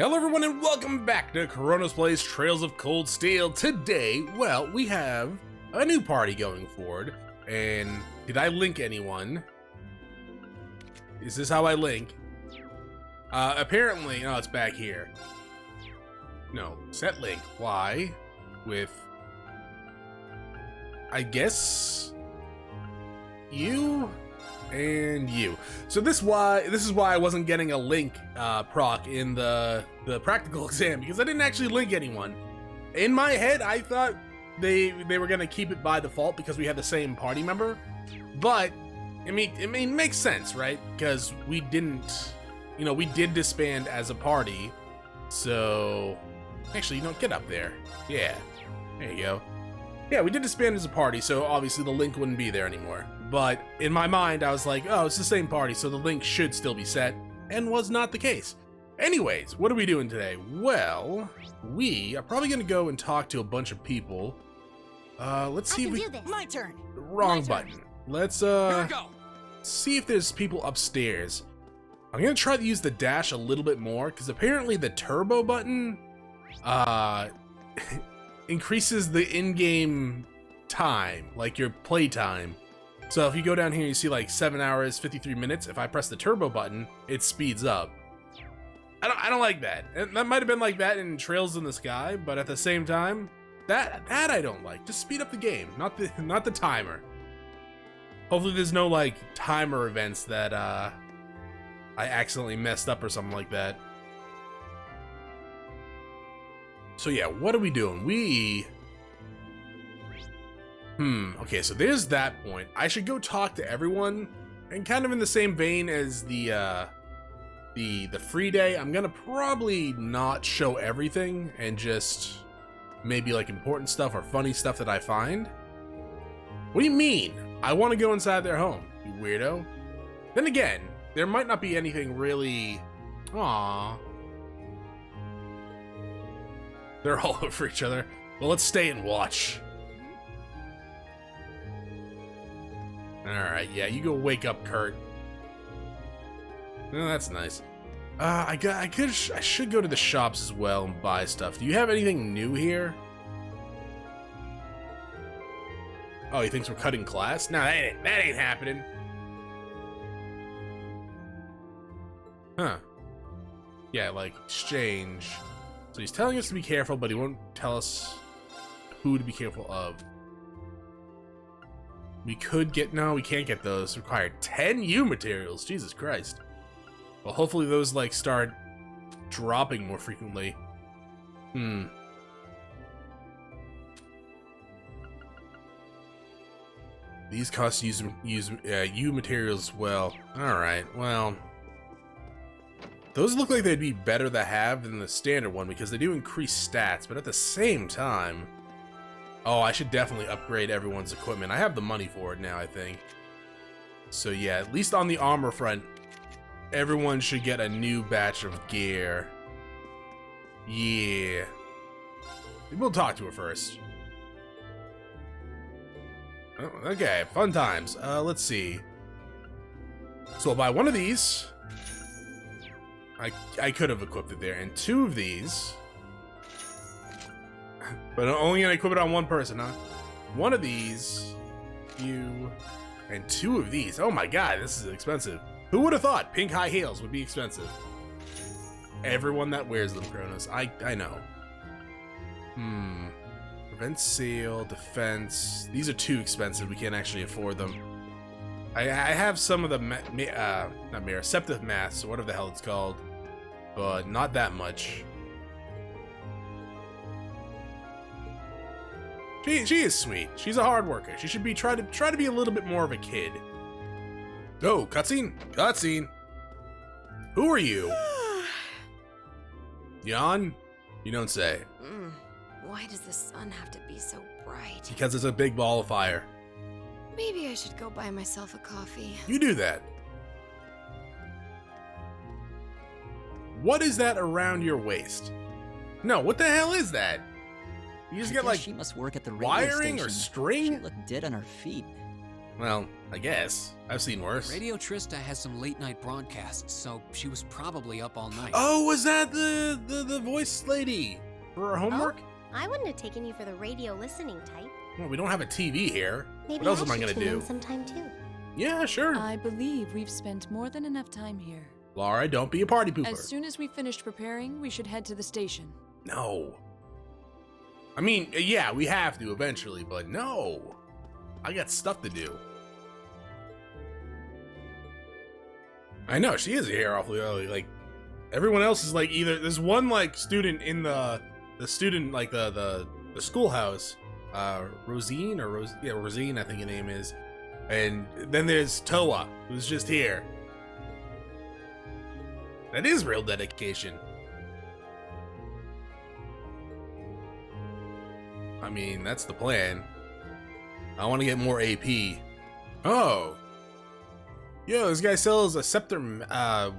Hello everyone and welcome back to Chronos Plays Trails of Cold Steel. Today, well, we have a new party going forward. And did I link anyone? Is this how I link? Apparently, no, it's back here. No, set link. Why? With, I guess, you and you. So this is why I wasn't getting a link proc in the practical exam, because I didn't actually link anyone. In my head, I thought they were gonna keep it by default because we had the same party member. But I mean, it makes sense, right? Because we didn't, we did disband as a party. So actually, get up there. Yeah, there you go. Yeah, we did disband as a party, so obviously the link wouldn't be there anymore. But in my mind, I was like, oh, it's the same party, so the link should still be set, and was not the case. Anyways, what are we doing today? Well, we are probably gonna go and talk to a bunch of people. Let's see if we... My turn. Wrong button. Let's, Here we go. see if there's people upstairs. I'm gonna try to use the dash a little bit more, because apparently the turbo button, increases the in-game time, like your play time. So if you go down here, you see like 7 hours, 53 minutes. If I press the turbo button, it speeds up. I don't like that. And that might have been like that in Trails in the Sky, but at the same time, that I don't like. Just speed up the game, not the timer. Hopefully there's no like timer events that I accidentally messed up or something like that. So yeah, what are we doing? Okay, so there's that point. I should go talk to everyone, and kind of in the same vein as the free day, I'm gonna probably not show everything and just maybe like important stuff or funny stuff that I find. What do you mean? I want to go inside their home, you weirdo. Then again, there might not be anything really... Aww. They're all over each other. Well, let's stay and watch. Alright, yeah, you go wake up Kurt. Oh, that's nice. I should go to the shops as well and buy stuff. Do you have anything new here? Oh, he thinks we're cutting class? No, that ain't happening. Huh. Yeah, like, exchange. So he's telling us to be careful, but he won't tell us who to be careful of. We could get... No, we can't get those. Required 10 U materials. Jesus Christ. Well, hopefully those, like, start dropping more frequently. These cost U materials as well. Alright, well... Those look like they'd be better to have than the standard one because they do increase stats, but at the same time... Oh, I should definitely upgrade everyone's equipment. I have the money for it now, I think. So yeah, at least on the armor front, everyone should get a new batch of gear. Yeah. We'll talk to her first. Oh, okay, fun times. Let's see. So I'll buy one of these. I could have equipped it there, and 2 of these. But I'm only gonna equip it on one person, huh? 1 of these, you, and 2 of these. Oh my god, this is expensive. Who would have thought pink high heels would be expensive? Everyone that wears them, Chronos. I know. Prevent sale, defense. These are too expensive. We can't actually afford them. I have some of the not mirror, septic maths, or whatever the hell it's called, but not that much. She is sweet. She's a hard worker. She should be try to be a little bit more of a kid. Oh, cutscene? Cutscene. Who are you? Jan? You don't say. Why does the sun have to be so bright? Because it's a big ball of fire. Maybe I should go buy myself a coffee. You do that. What is that around your waist? No, what the hell is that? You just get like she must work at the radio wiring station. or string? She looked dead on her feet. Well, I guess. I've seen worse. Radio Trista has some late-night broadcasts, so she was probably up all night. Oh, was that the voice lady for our homework? Oh, I wouldn't have taken you for the radio listening type. Well, we don't have a TV here. Maybe What else am I should gonna tune do? in sometime too. Yeah, sure. I believe we've spent more than enough time here. Laura, don't be a party pooper. As soon as we've finished preparing, we should head to the station. No. I mean, yeah, we have to eventually, but no. I got stuff to do. I know, she is here awfully early. Like, everyone else is like either, there's one like student in the student, like the schoolhouse, Rosine or Rosine, I think her name is. And then there's Toa, who's just here. That is real dedication. I mean, that's the plan. I want to get more AP. Oh. Yo, this guy sells a scepter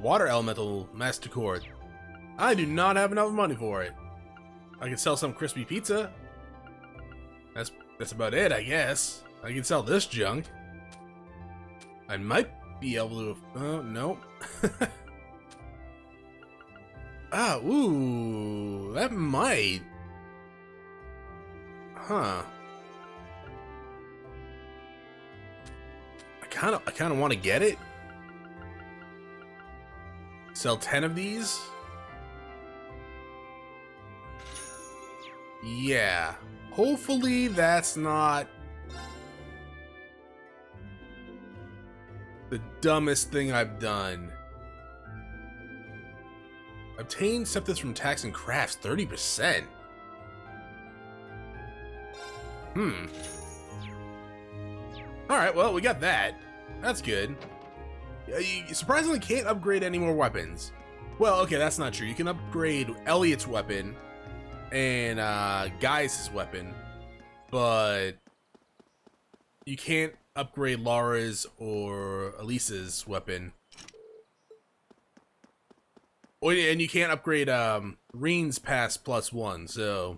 water elemental master cord. I do not have enough money for it. I can sell some crispy pizza. That's about it, I guess. I can sell this junk. I might be able to. No. Ooh, that might. Huh. I kind of want to get it. Sell 10 of these. Yeah. Hopefully that's not the dumbest thing I've done. Obtain scepters from tax and crafts, 30%. Alright, well, we got that. That's good. You surprisingly can't upgrade any more weapons. Well, okay, that's not true. You can upgrade Elliot's weapon and Gaius' weapon, but you can't upgrade Laura's or Elisa's weapon. Oh, and you can't upgrade Rean's pass +1, so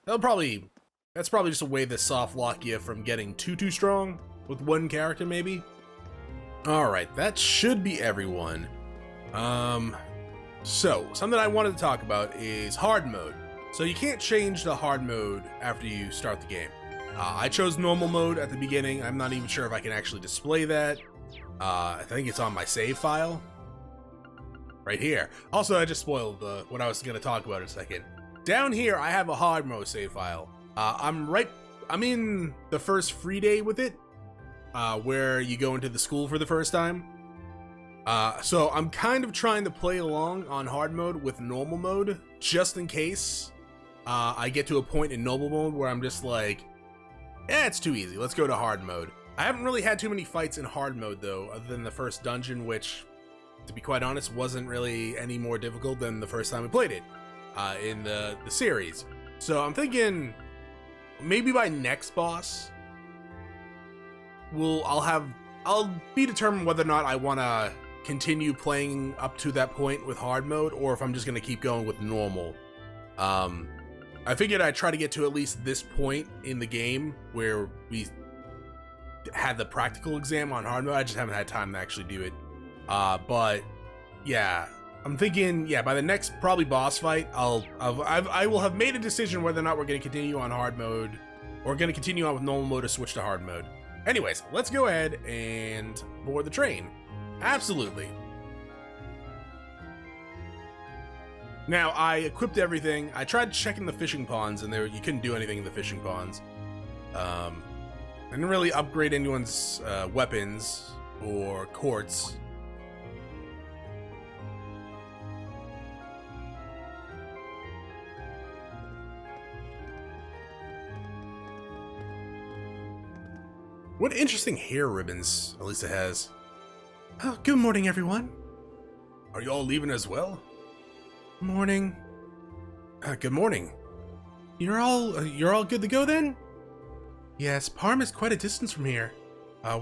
that's probably just a way to soft lock you from getting too strong with one character, maybe. All right, that should be everyone. So something I wanted to talk about is hard mode. So you can't change the hard mode after you start the game. I chose normal mode at the beginning. I'm not even sure if I can actually display that. I think it's on my save file right here. Also, I just spoiled what I was going to talk about in a second. Down here, I have a hard mode save file. I'm in the first free day with it, where you go into the school for the first time. So I'm kind of trying to play along on hard mode with normal mode, just in case I get to a point in normal mode where I'm just like, it's too easy, let's go to hard mode. I haven't really had too many fights in hard mode though, other than the first dungeon, which, to be quite honest, wasn't really any more difficult than the first time we played it in the series. So I'm thinking maybe by next boss, I'll be determined whether or not I want to continue playing up to that point with hard mode, or if I'm just going to keep going with normal. I figured I'd try to get to at least this point in the game where we had the practical exam on hard mode. I just haven't had time to actually do it. But yeah, I'm thinking, yeah, by the next probably boss fight, I will have made a decision whether or not we're going to continue on hard mode or going to continue on with normal mode or switch to hard mode. Anyways, let's go ahead and board the train. Absolutely. Now, I equipped everything. I tried checking the fishing ponds, and you couldn't do anything in the fishing ponds. I didn't really upgrade anyone's weapons or quartz. What interesting hair ribbons Elisa has. Oh, good morning, everyone. Are you all leaving as well? Morning. Good morning. You're all good to go then? Yes, Parm is quite a distance from here.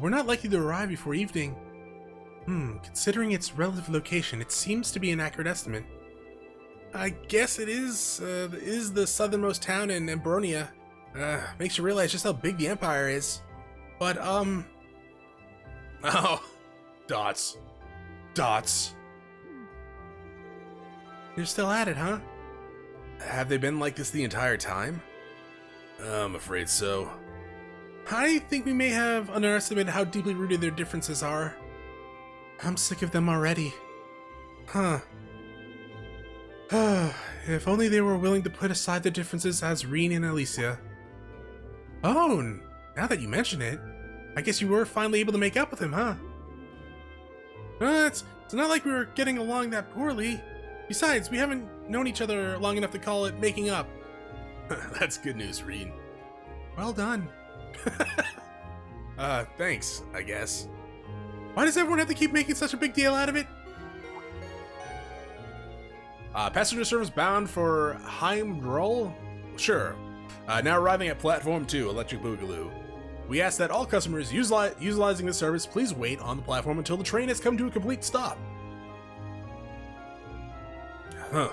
We're not likely to arrive before evening. Considering its relative location, it seems to be an accurate estimate. I guess it is the southernmost town in Erebonian. Makes you realize just how big the Empire is. But, Oh, dots. Dots. You're still at it, huh? Have they been like this the entire time? I'm afraid so. I think we may have underestimated how deeply rooted their differences are. I'm sick of them already. Huh. If only they were willing to put aside their differences as Rean and Alicia. Oh, now that you mention it, I guess you were finally able to make up with him, huh? It's not like we were getting along that poorly. Besides, we haven't known each other long enough to call it making up. That's good news, Rean. Well done. Thanks, I guess. Why does everyone have to keep making such a big deal out of it? Passenger service bound for Heimdrol? Sure. Now arriving at Platform 2, Electric Boogaloo. We ask that all customers utilizing this service please wait on the platform until the train has come to a complete stop. Huh.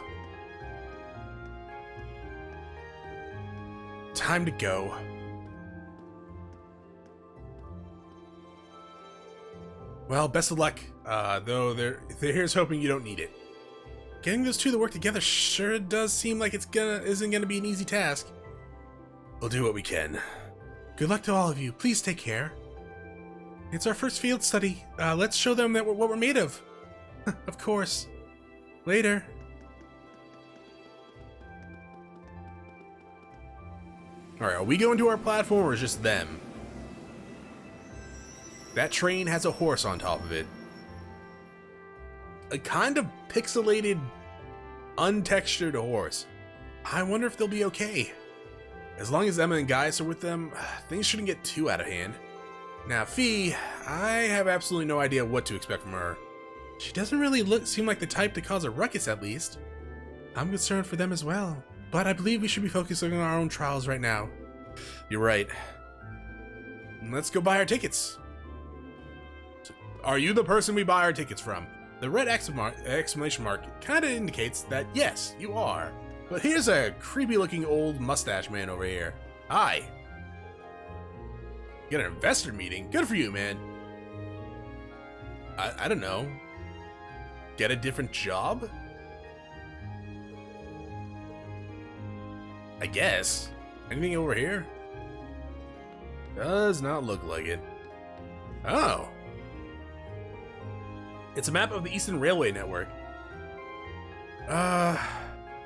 Time to go. Well, best of luck, though here's hoping you don't need it. Getting those two to work together sure does seem like isn't gonna be an easy task. We'll do what we can. Good luck to all of you. Please take care. It's our first field study. Let's show them what we're made of. Of course. Later. Alright, are we going to our platform or just them? That train has a horse on top of it. A kind of pixelated, untextured horse. I wonder if they'll be okay. As long as Emma and Gaius are with them, things shouldn't get too out of hand. Now, Fee, I have absolutely no idea what to expect from her. She doesn't really seem like the type to cause a ruckus, at least. I'm concerned for them as well, but I believe we should be focusing on our own trials right now. You're right. Let's go buy our tickets. Are you the person we buy our tickets from? The red exclamation mark kind of indicates that yes, you are. But here's a creepy looking old mustache man over here. Hi. You got an investor meeting? Good for you, man. I don't know. Get a different job? I guess. Anything over here? Does not look like it. Oh. It's a map of the Eastern Railway Network.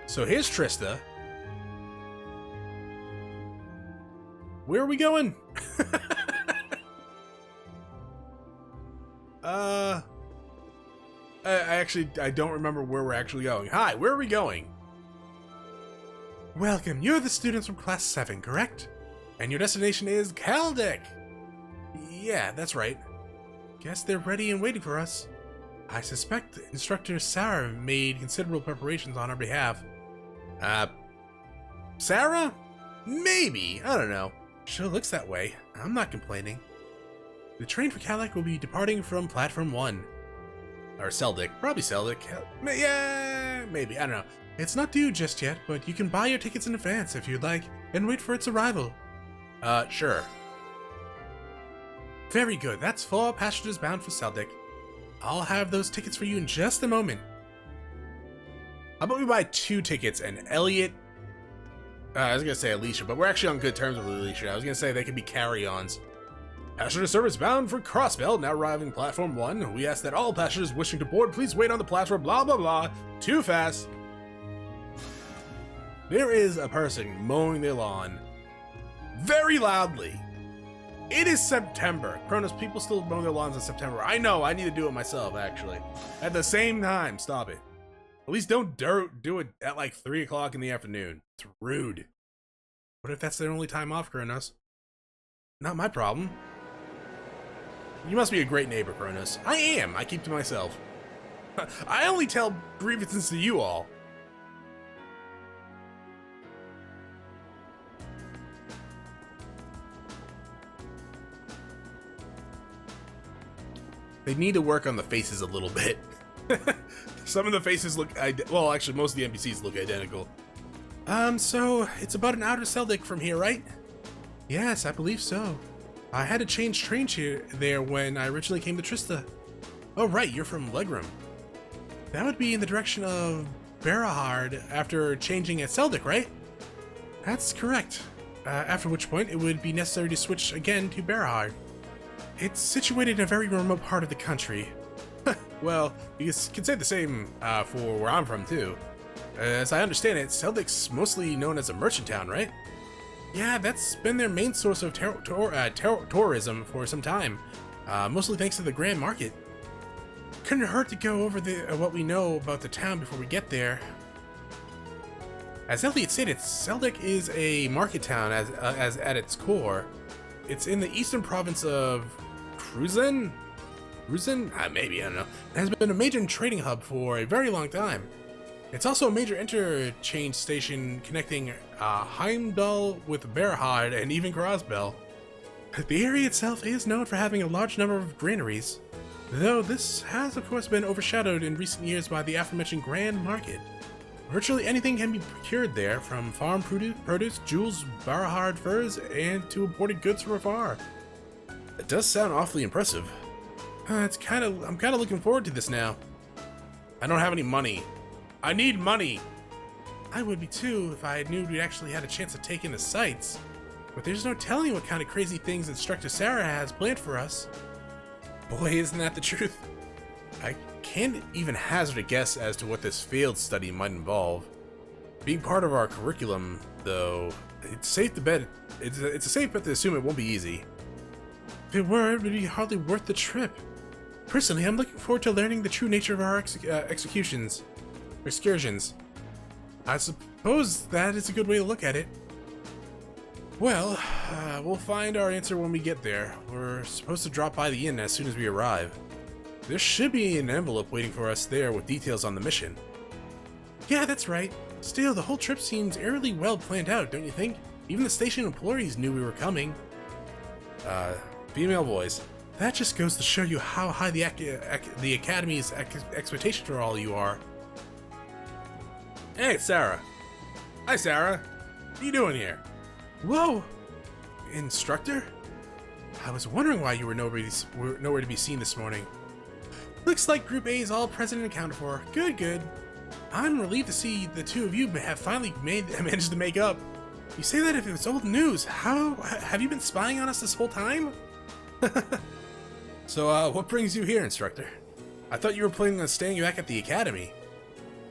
So here's Trista. Where are we going? I don't remember where we're actually going. Hi, where are we going? Welcome, you're the students from class 7, correct? And your destination is Celdic. Yeah, that's right. Guess they're ready and waiting for us. I suspect instructor Sarah made considerable preparations on our behalf. Sarah? Maybe, I don't know. Sure looks that way. I'm not complaining. The train for Celdic will be departing from Platform 1. Or Celdic, probably Celdic. Yeah, maybe, I don't know. It's not due just yet, but you can buy your tickets in advance if you'd like, and wait for its arrival. Sure. Very good, that's 4 passengers bound for Celdic. I'll have those tickets for you in just a moment. How about we buy 2 tickets and Elliot... I was gonna say Alicia, but we're actually on good terms with Alicia. I was gonna say they could be carry-ons. Passenger service bound for Crossbell, now arriving Platform 1. We ask that all passengers wishing to board please wait on the platform, blah blah blah. Too fast. There is a person mowing their lawn very loudly. It is September. Chronos, people still mow their lawns in September. I know, I need to do it myself, actually. At the same time, stop it. At least don't do it at like 3 o'clock in the afternoon. It's rude. What if that's their only time off, Chronos? Not my problem. You must be a great neighbor, Chronos. I am. I keep to myself. I only tell grievances to you all. They need to work on the faces a little bit. Some of the faces look, well, actually, most of the NPCs look identical. So it's about an hour to Celdic from here, right? Yes, I believe so. I had to change trains there when I originally came to Trista. Oh right, you're from Legram. That would be in the direction of Berahard after changing at Celdic, right? That's correct. After which point, it would be necessary to switch again to Berahard. It's situated in a very remote part of the country. Well, you can say the same for where I'm from, too. As I understand it, Celdic's mostly known as a merchant town, right? Yeah, that's been their main source of tourism for some time, mostly thanks to the Grand Market. Couldn't hurt to go over what we know about the town before we get there. As Elliot stated, Celdic is a market town as at its core. It's in the eastern province of Cruzen? Maybe, I don't know. It has been a major trading hub for a very long time. It's also a major interchange station connecting Heimdall with Berahard and even Grosbell. The area itself is known for having a large number of granaries, though this has of course been overshadowed in recent years by the aforementioned Grand Market. Virtually anything can be procured there, from farm produce, jewels, Berahard furs, and to imported goods from afar. It does sound awfully impressive. I'm kind of looking forward to this now. I don't have any money. I need money! I would be too if I knew we actually had a chance to take in the sights. But there's no telling what kind of crazy things Instructor Sarah has planned for us. Boy, isn't that the truth? I can't even hazard a guess as to what this field study might involve. Being part of our curriculum, though, it's a safe bet to assume it won't be easy. If it were, it would be hardly worth the trip. Personally, I'm looking forward to learning the true nature of our excursions. I suppose that is a good way to look at it. Well, we'll find our answer when we get there. We're supposed to drop by the inn as soon as we arrive. There should be an envelope waiting for us there with details on the mission. Yeah, that's right. Still, the whole trip seems eerily well planned out, don't you think? Even the station employees knew we were coming. Female voice. That just goes to show you how high the Academy's expectation for all you are. Hey, Sarah. Hi, Sarah. What are you doing here? Whoa! Instructor? I was wondering why you were nowhere to be seen this morning. Looks like Group A is all present and accounted for. Good, good. I'm relieved to see the two of you have finally managed to make up. You say that if it was old news. How have you been spying on us this whole time? So, what brings you here, Instructor? I thought you were planning on staying back at the Academy.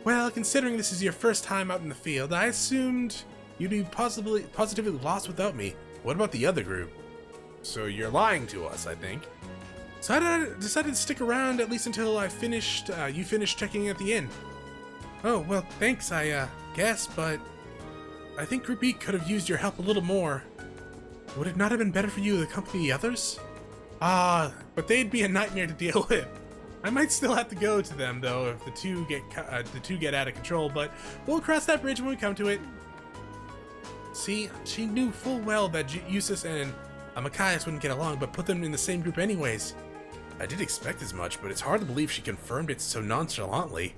Well, considering this is your first time out in the field, I assumed you'd be positively lost without me. What about the other group? So you're lying to us, I think. So I decided to stick around at least until you finished checking at the inn. Oh, well, thanks, I guess, but I think Group E could have used your help a little more. Would it not have been better for you to accompany the others? But they'd be a nightmare to deal with. I might still have to go to them, though, if the two get out of control, but we'll cross that bridge when we come to it. See, she knew full well that Eustace and Machias wouldn't get along, but put them in the same group anyways. I did expect as much, but it's hard to believe she confirmed it so nonchalantly.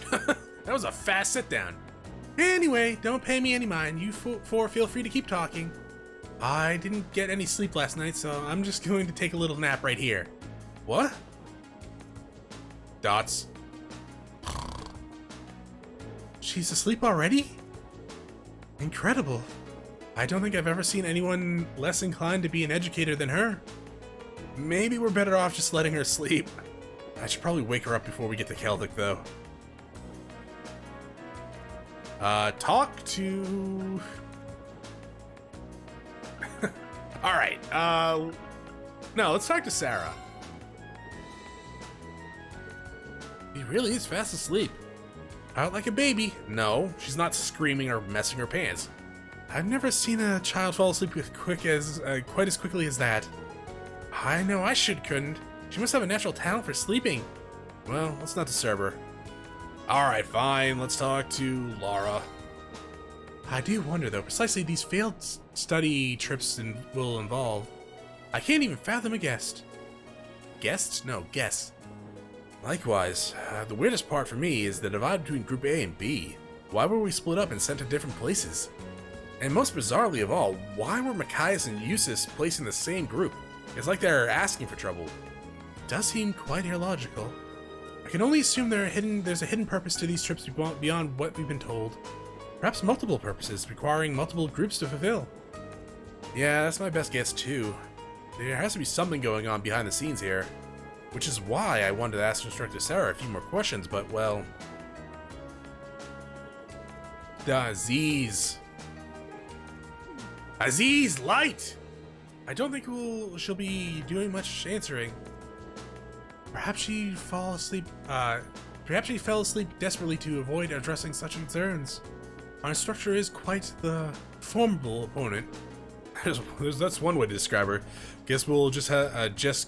That was a fast sit-down. Anyway, don't pay me any mind. You four feel free to keep talking. I didn't get any sleep last night, so I'm just going to take a little nap right here. What? Dots. She's asleep already? Incredible. I don't think I've ever seen anyone less inclined to be an educator than her. Maybe we're better off just letting her sleep. I should probably wake her up before we get to Celdic, though. Talk to... Alright, no, let's talk to Sarah. He really is fast asleep. Out like a baby. No, she's not screaming or messing her pants. I've never seen a child fall asleep quite as quickly as that. I know I couldn't. She must have a natural talent for sleeping. Well, let's not disturb her. Alright, fine, let's talk to Laura. I do wonder, though, precisely these failed study trips will involve. I can't even fathom a guest. Guest? No, guess. Likewise, the weirdest part for me is the divide between Group A and B. Why were we split up and sent to different places? And most bizarrely of all, why were Machias and Eustace placed in the same group? It's like they're asking for trouble. It does seem quite illogical. I can only assume there's a hidden purpose to these trips beyond what we've been told. Perhaps multiple purposes, requiring multiple groups to fulfill. Yeah, that's my best guess too. There has to be something going on behind the scenes here. Which is why I wanted to ask Instructor Sarah a few more questions, but well... Aziz, light! I don't think she'll be doing much answering. Perhaps she fell asleep desperately to avoid addressing such concerns. Our instructor is quite the formidable opponent. That's one way to describe her. Guess we'll just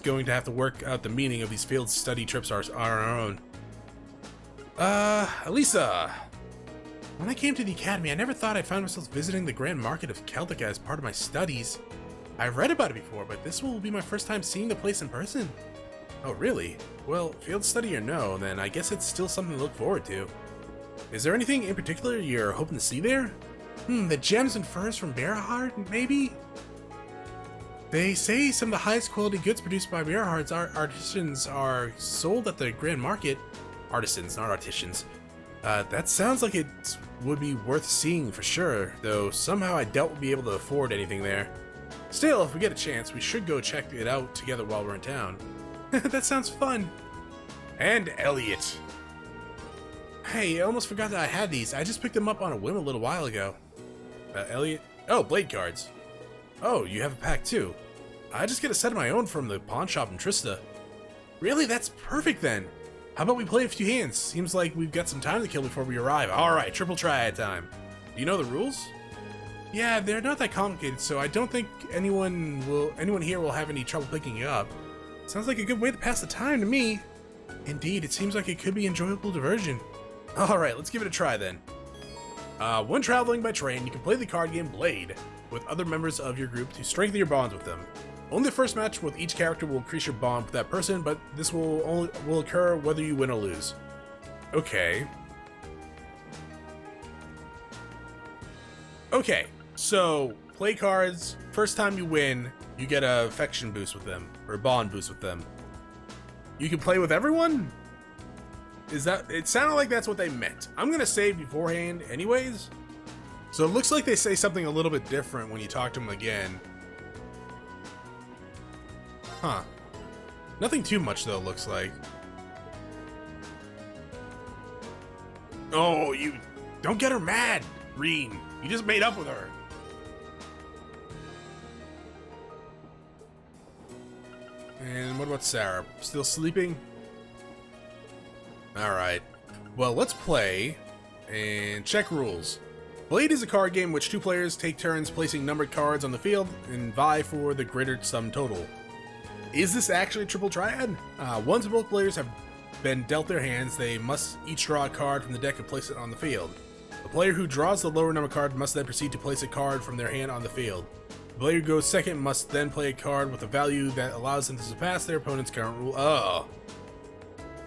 going to have to work out the meaning of these field study trips on our own. Elisa! When I came to the academy, I never thought I'd find myself visiting the Grand Market of Celdic as part of my studies. I've read about it before, but this will be my first time seeing the place in person. Oh, really? Well, field study or no, then I guess it's still something to look forward to. Is there anything in particular you're hoping to see there? The gems and furs from Berahard, maybe? They say some of the highest quality goods produced by Berahard's artisans are sold at the Grand Market. Artisans, not artisans. That sounds like it would be worth seeing for sure, though somehow I doubt we'll be able to afford anything there. Still, if we get a chance, we should go check it out together while we're in town. That sounds fun. And Elliot. Hey, I almost forgot that I had these. I just picked them up on a whim a little while ago. Elliot? Oh, blade cards. Oh, you have a pack too. I just get a set of my own from the pawn shop in Trista. Really? That's perfect then. How about we play a few hands? Seems like we've got some time to kill before we arrive. Alright, triple triad time. Do you know the rules? Yeah, they're not that complicated, so I don't think anyone here will have any trouble picking it up. Sounds like a good way to pass the time to me. Indeed, it seems like it could be an enjoyable diversion. Alright, let's give it a try then. When traveling by train, you can play the card game Blade with other members of your group to strengthen your bonds with them. Only the first match with each character will increase your bond with that person, but this will occur whether you win or lose. Okay. Okay, so play cards. First time you win, you get a affection boost with them, or a bond boost with them. You can play with everyone? It sounded like that's what they meant. I'm gonna save beforehand anyways. So it looks like they say something a little bit different when you talk to them again. Huh. Nothing too much though, looks like. Oh, you don't get her mad, Rean. You just made up with her. And what about Sarah? Still sleeping? Alright. Well, let's play and check rules. Blade is a card game in which two players take turns placing numbered cards on the field and vie for the greater sum total. Is this actually a triple triad? Once both players have been dealt their hands, they must each draw a card from the deck and place it on the field. The player who draws the lower number card must then proceed to place a card from their hand on the field. The player who goes second must then play a card with a value that allows them to surpass their opponent's current rule. Oh.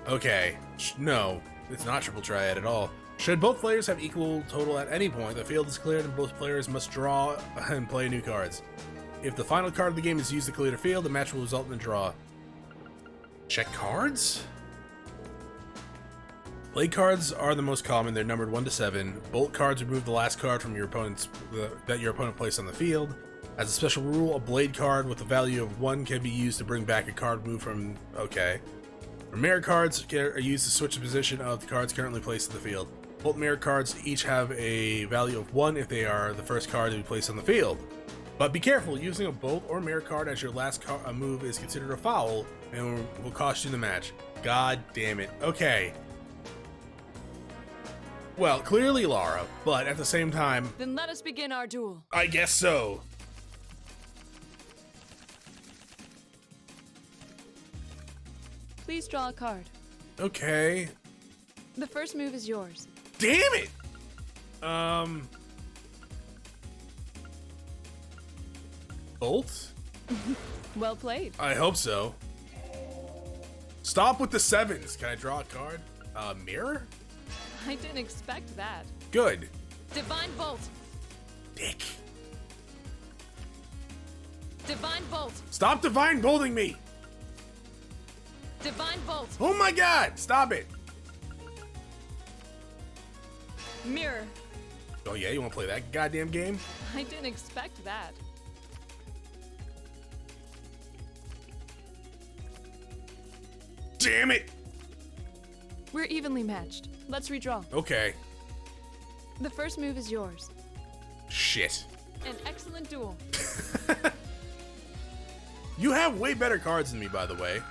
Okay. No, it's not triple triad at all. Should both players have equal total at any point, the field is cleared and both players must draw and play new cards. If the final card of the game is used to clear the field, the match will result in a draw. Check cards? Blade cards are the most common. They're numbered 1 to 7. Bolt cards remove the last card from your that your opponent placed on the field. As a special rule, a blade card with a value of 1 can be used to bring back a card moved from... Okay. Mirror cards are used to switch the position of the cards currently placed in the field. Both mirror cards each have a value of 1 if they are the first card to be placed on the field. But be careful, using a bolt or mirror card as your last move is considered a foul and will cost you the match. God damn it. Okay. Well, clearly Lara, but at the same time... Then let us begin our duel. I guess so. Please draw a card. Okay. The first move is yours. Damn it! Bolt? Well played. I hope so. Stop with the 7s. Can I draw a card? Mirror? I didn't expect that. Good. Divine Bolt. dick. Divine Bolt! Stop divine bolting me. Divine Bolt! Oh my god, stop it. Mirror. Oh yeah, you wanna play that goddamn game? I didn't expect that. Damn it. We're evenly matched. Let's redraw. Okay. The first move is yours. Shit. An excellent duel. You have way better cards than me, by the way.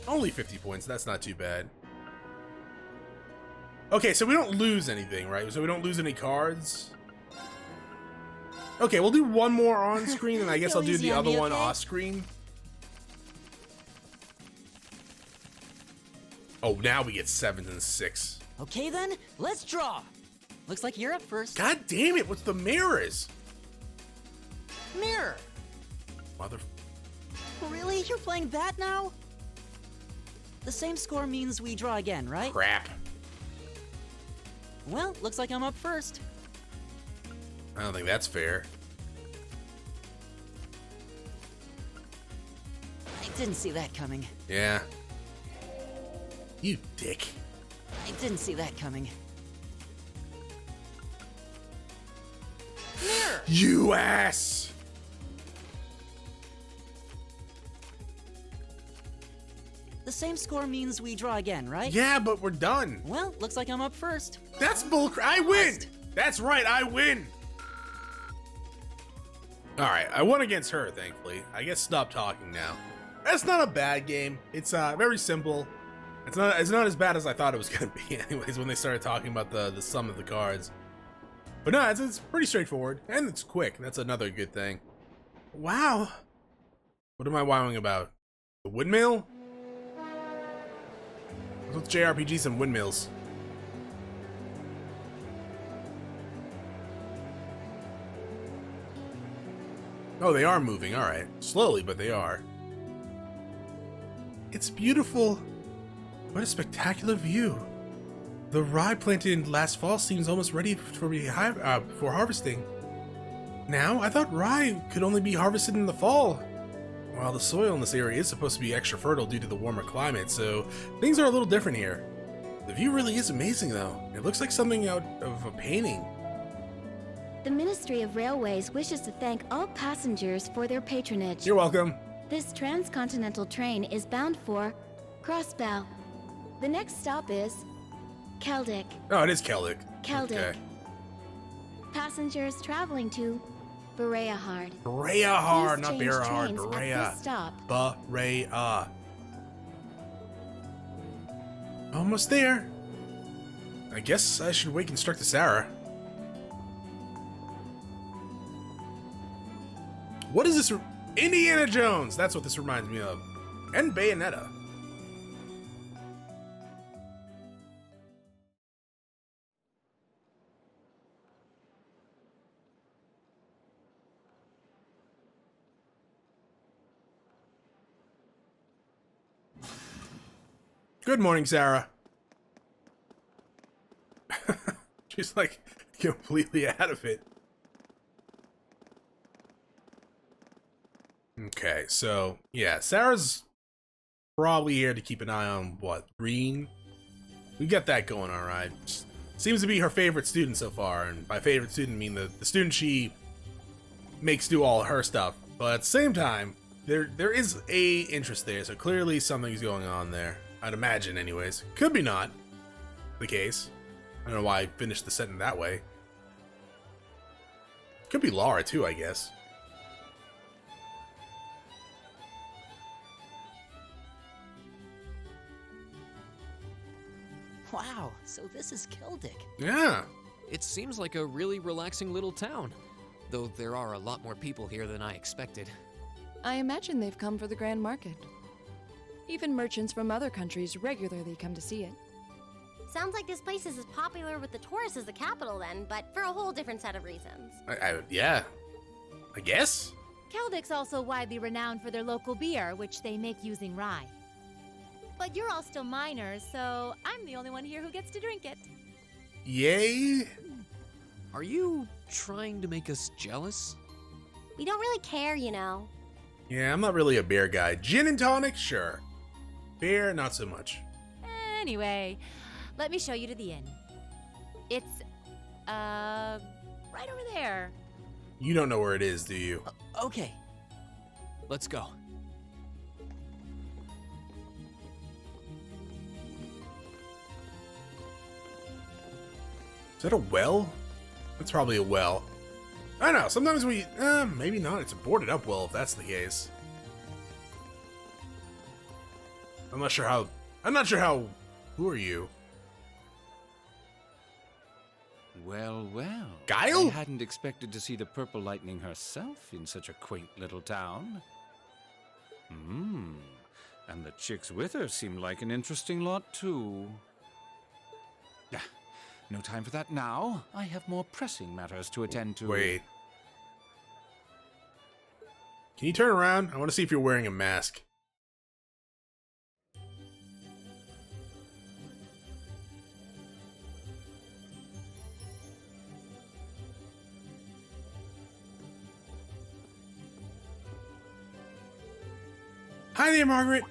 Only 50 points, that's not too bad. Okay, so we don't lose anything, right? So we don't lose any cards? Okay, we'll do one more on screen, and I guess I'll do the other one off screen. Oh, now we get 7s and 6. Okay then, let's draw. Looks like you're up first. God damn it, what's the mirrors? Mirror. Mother... Really? You're playing that now? The same score means we draw again, right? Crap. Well, looks like I'm up first. I don't think that's fair. I didn't see that coming. Yeah. You dick. I didn't see that coming. Mirror! You ass! The same score means we draw again, right? Yeah, but we're done. Well, looks like I'm up first. That's bullcrap. I win! That's right, I win! Alright, I won against her, thankfully. I guess stop talking now. That's not a bad game. It's very simple. It's not as bad as I thought it was gonna be anyways when they started talking about the sum of the cards. But no, it's pretty straightforward. And it's quick. That's another good thing. Wow. What am I wowing about? The windmill? What's with JRPGs and windmills? Oh, they are moving, alright. Slowly, but they are. It's beautiful. What a spectacular view. The rye planted last fall seems almost ready for harvesting. Now, I thought rye could only be harvested in the fall. While the soil in this area is supposed to be extra fertile due to the warmer climate, so things are a little different here. The view really is amazing, though. It looks like something out of a painting. The Ministry of Railways wishes to thank all passengers for their patronage. You're welcome. This transcontinental train is bound for Crossbow. The next stop is Celdic. Oh, it is Celdic. Celdic. Okay. Passengers traveling to Bereahard. Bereahard, Please not change Bereahard. trains at Berea. this stop. Berea. Almost there. I guess I should wake Instructor Sarah. What is this? Indiana Jones! That's what this reminds me of. And Bayonetta. Good morning, Sarah. She's like completely out of it. Okay, so yeah, Sarah's probably here to keep an eye on what? Rean? We got that going all right. Seems to be her favorite student so far, and by favorite student I mean the student she makes do all her stuff. But at the same time, there is a interest there, so clearly something's going on there. I'd imagine anyways. Could be not the case. I don't know why I finished the sentence that way. Could be Laura too, I guess. Wow, so this is Celdic. Yeah. It seems like a really relaxing little town, though there are a lot more people here than I expected. I imagine they've come for the Grand Market. Even merchants from other countries regularly come to see it. Sounds like this place is as popular with the tourists as the capital then, but for a whole different set of reasons. Yeah. I guess? Celdic's also widely renowned for their local beer, which they make using rye. But you're all still minors, so I'm the only one here who gets to drink it. Yay? Are you trying to make us jealous? We don't really care, you know. Yeah, I'm not really a beer guy. Gin and tonic, sure. Beer, not so much. Anyway, let me show you to the inn. It's, right over there. You don't know where it is, do you? Okay. Let's go. Is that a well? That's probably a well. I don't know, sometimes we... maybe not. It's a boarded up well, if that's the case. I'm not sure how... Who are you? Well, well. Guile? I hadn't expected to see the Purple Lightning herself in such a quaint little town. And the chicks with her seem like an interesting lot, too. Ah, no time for that now. I have more pressing matters to attend to. Wait. Can you turn around? I want to see if you're wearing a mask. Hi there, Margaret.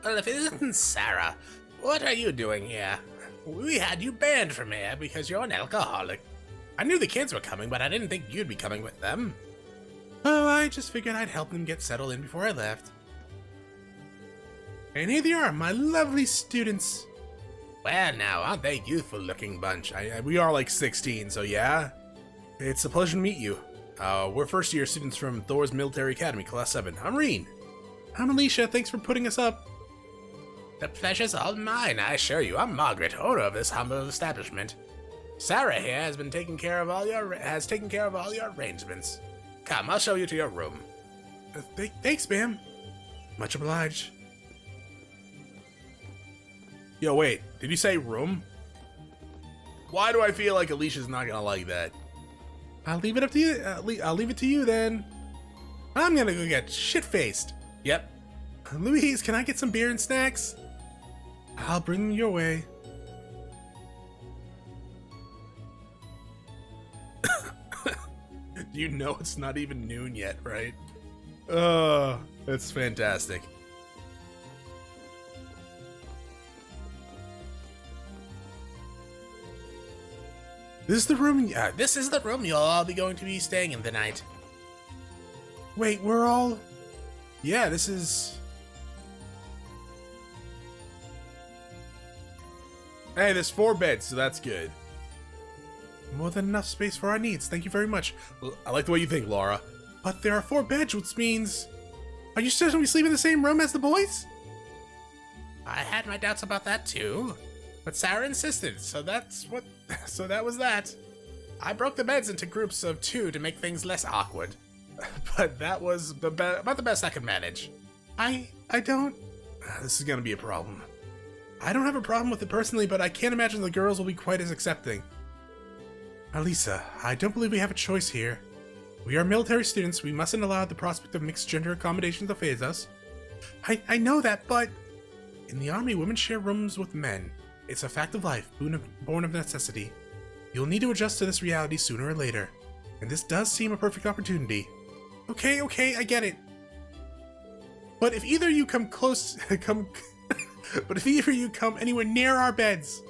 Well, if it isn't Sarah, what are you doing here? We had you banned from here because you're an alcoholic. I knew the kids were coming, but I didn't think you'd be coming with them. Oh, I just figured I'd help them get settled in before I left. And here they are, my lovely students. Well, now, aren't they youthful-looking bunch? We are like 16, so yeah. It's a pleasure to meet you. We're first-year students from Thors Military Academy, Class 7. I'm Rean. I'm Alicia, thanks for putting us up. The pleasure's all mine, I assure you. I'm Margaret, owner of this humble establishment. Sarah here has taken care of all your arrangements. Come, I'll show you to your room. Thanks, ma'am. Much obliged. Yo, wait, did you say room? Why do I feel like Alicia's not gonna like that? I'll leave it up to you. I'll leave it to you then. I'm gonna go get shit-faced. Yep. Louise, can I get some beer and snacks? I'll bring them your way. You know it's not even noon yet, right? That's fantastic. This is the room. This is the room you'll all be going to be staying in the night. Wait, we're all... Yeah, this is... Hey, there's 4 beds, so that's good. More than enough space for our needs. Thank you very much. I like the way you think, Laura. But there are 4 beds, which means... Are you still going to sleep in the same room as the boys? I had my doubts about that too, but Sarah insisted, so that was that. I broke the beds into groups of 2 to make things less awkward, but that was about the best I could manage. I don't... This is going to be a problem. I don't have a problem with it personally, but I can't imagine the girls will be quite as accepting. Alisa, I don't believe we have a choice here. We are military students. We mustn't allow the prospect of mixed gender accommodation to phase us. I know that, but... In the army, women share rooms with men. It's a fact of life, born of necessity. You'll need to adjust to this reality sooner or later. And this does seem a perfect opportunity. Okay, I get it. But if either you come close... But if either you come anywhere near our beds...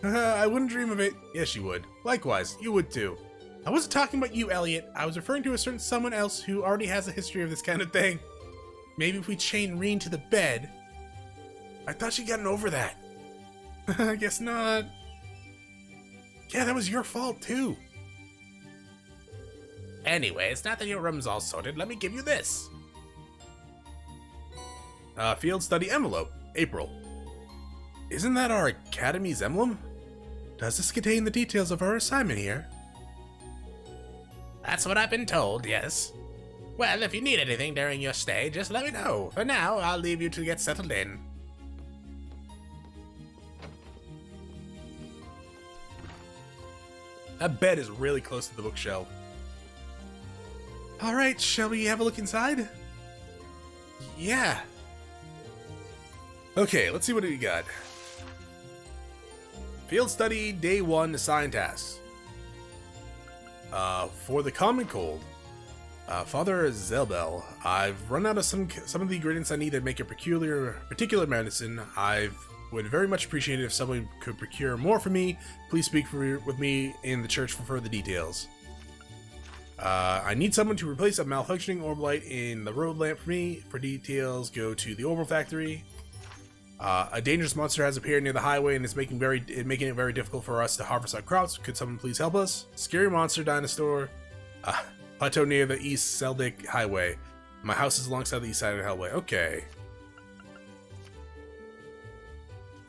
I wouldn't dream of it. Yes, you would. Likewise, you would too. I wasn't talking about you, Elliot. I was referring to a certain someone else who already has a history of this kind of thing. Maybe if we chain Rean to the bed... I thought she'd gotten over that. I guess not. Yeah, that was your fault too. Anyways, now that your room's all sorted, let me give you this. Field study envelope, April. Isn't that our academy's emblem? Does this contain the details of our assignment here? That's what I've been told, yes. Well, if you need anything during your stay, just let me know. For now, I'll leave you to get settled in. That bed is really close to the bookshelf. Alright, shall we have a look inside? Yeah. Okay, let's see what we got. Field Study Day 1 Assigned Tasks. For the common cold, Father Zelbel, I've run out of some of the ingredients I need to make a particular medicine. I would very much appreciate it if someone could procure more for me. Please speak with me in the church for further details. I need someone to replace a malfunctioning orb light in the road lamp for me. For details, go to the Orbital Factory. A dangerous monster has appeared near the highway and is making it very difficult for us to harvest our crops. Could someone please help us? Scary monster dinosaur. Plateau near the East Celdic Highway. My house is alongside the east side of the highway. Okay.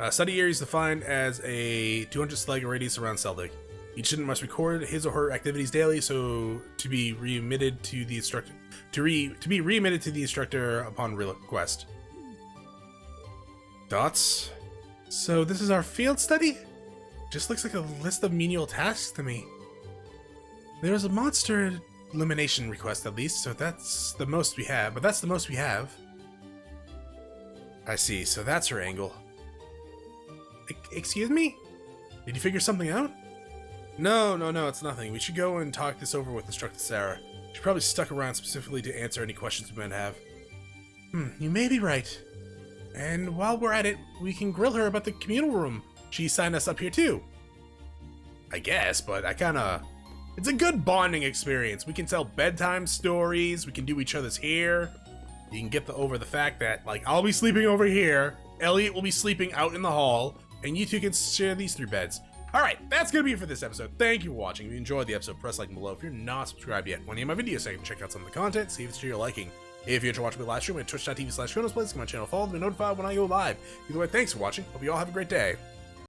Study areas defined as a 200 slag radius around Celdic. Each student must record his or her activities daily, so to be remitted to the instructor. To be remitted to the instructor upon request. Dots. So this is our field study? Just looks like a list of menial tasks to me. There was a monster elimination request at least, so that's the most we have. But that's the most we have. I see, so that's her angle. Excuse me? Did you figure something out? No, it's nothing. We should go and talk this over with Instructor Sarah. She probably stuck around specifically to answer any questions we might have. You may be right. And while we're at it, we can grill her about the communal room. She signed us up here too. I guess, but it's a good bonding experience. We can tell bedtime stories, we can do each other's hair. You can get over the fact that, like, I'll be sleeping over here, Elliot will be sleeping out in the hall, and you two can share these 3 beds. Alright, that's gonna be it for this episode. Thank you for watching. If you enjoyed the episode, press like below. If you're not subscribed yet, want to hear my videos so you can check out some of the content, see if it's to your liking. If you enjoy watching my live stream at twitch.tv/Chronos, please come on my channel, follow, to be notified when I go live. Either way, thanks for watching. Hope you all have a great day.